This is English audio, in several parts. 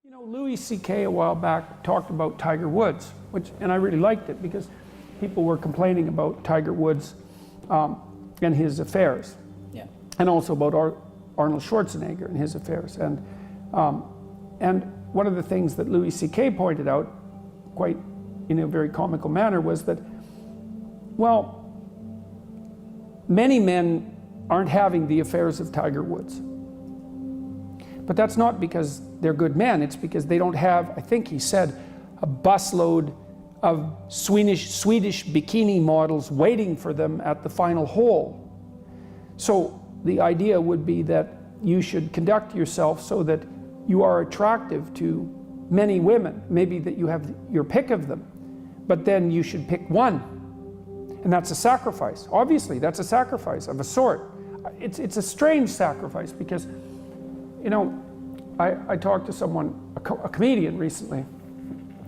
You know, Louis C.K. a while back talked about Tiger Woods, and I really liked it because people were complaining about Tiger Woods and his affairs, and also about Arnold Schwarzenegger and his affairs. And one of the things that Louis C.K. pointed out, quite in a very comical manner, was that, well, many men aren't having the affairs of Tiger Woods. But that's not because they're good men, it's because they don't have, I think he said, a busload of Swedish bikini models waiting for them at the final hole. So the idea would be that you should conduct yourself so that you are attractive to many women, maybe that you have your pick of them, but then you should pick one. And that's a sacrifice. Obviously, that's a sacrifice of a sort. It's a strange sacrifice because, you know, I talked to someone, a comedian recently,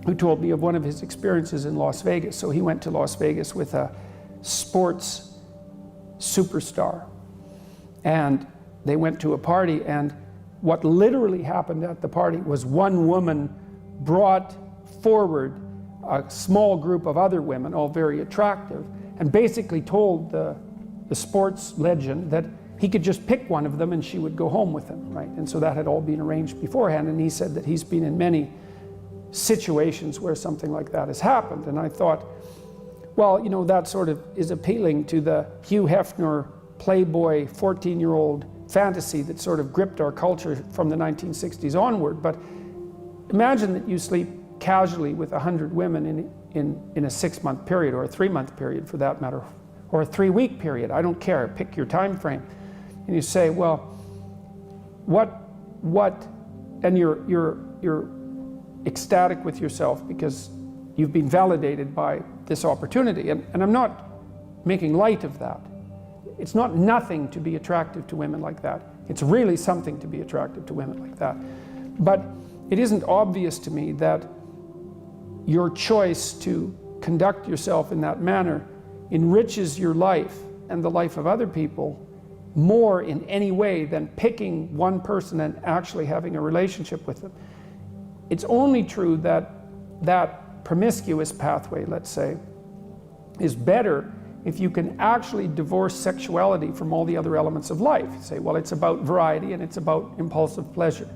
who told me of one of his experiences in Las Vegas. So he went to Las Vegas with a sports superstar. And they went to a party, and what literally happened at the party was one woman brought forward a small group of other women, all very attractive, and basically told the sports legend that he could just pick one of them and she would go home with him, right? And so that had all been arranged beforehand, and he said that he's been in many situations where something like that has happened. And I thought, well, you know, that sort of is appealing to the Hugh Hefner, playboy, 14-year-old fantasy that sort of gripped our culture from the 1960s onward. But imagine that you sleep casually with 100 women in a 6-month period, or a 3-month period for that matter, or a 3-week period. I don't care, pick your time frame. And you say, well, what, and you're ecstatic with yourself because you've been validated by this opportunity. And I'm not making light of that. It's not nothing to be attractive to women like that. It's really something to be attractive to women like that. But it isn't obvious to me that your choice to conduct yourself in that manner enriches your life and the life of other people more in any way than picking one person and actually having a relationship with them. It's only true that that promiscuous pathway, let's say, is better if you can actually divorce sexuality from all the other elements of life. You say, well, it's about variety and it's about impulsive pleasure.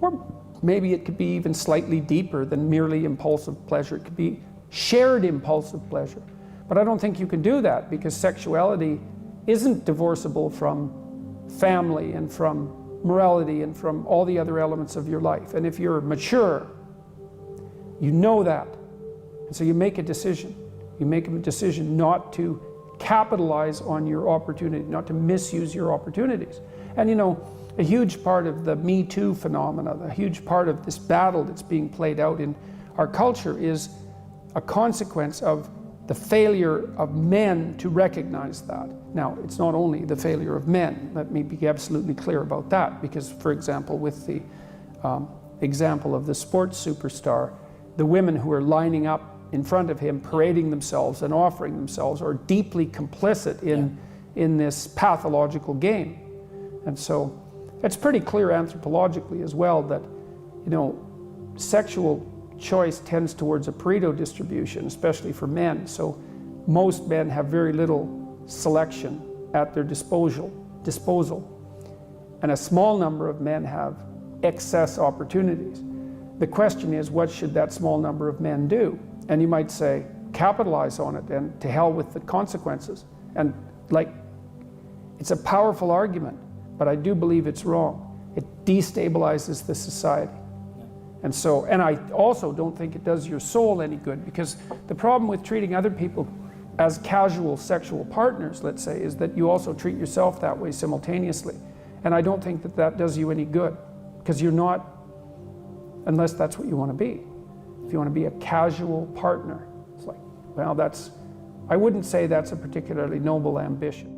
Or maybe it could be even slightly deeper than merely impulsive pleasure. It could be shared impulsive pleasure. But I don't think you can do that because sexuality isn't divorceable from family and from morality and from all the other elements of your life. And if you're mature, you know that. And so you make a decision. You make a decision not to capitalize on your opportunity, not to misuse your opportunities. And you know, a huge part of the Me Too phenomena, a huge part of this battle that's being played out in our culture is a consequence of the failure of men to recognize that. Now, it's not only the failure of men, let me be absolutely clear about that, because, for example, with the example of the sports superstar, the women who are lining up in front of him, parading themselves and offering themselves, are deeply complicit in this pathological game. And so it's pretty clear anthropologically as well that, you know, sexual choice tends towards a Pareto distribution, especially for men. So most men have very little selection at their disposal. And a small number of men have excess opportunities. The question is, what should that small number of men do? And you might say, capitalize on it and to hell with the consequences. And like, it's a powerful argument, but I do believe it's wrong. It destabilizes the society. And so, and I also don't think it does your soul any good, because the problem with treating other people as casual sexual partners, let's say, is that you also treat yourself that way simultaneously. And I don't think that that does you any good, because you're not, unless that's what you want to be. If you want to be a casual partner, it's like, well, I wouldn't say that's a particularly noble ambition.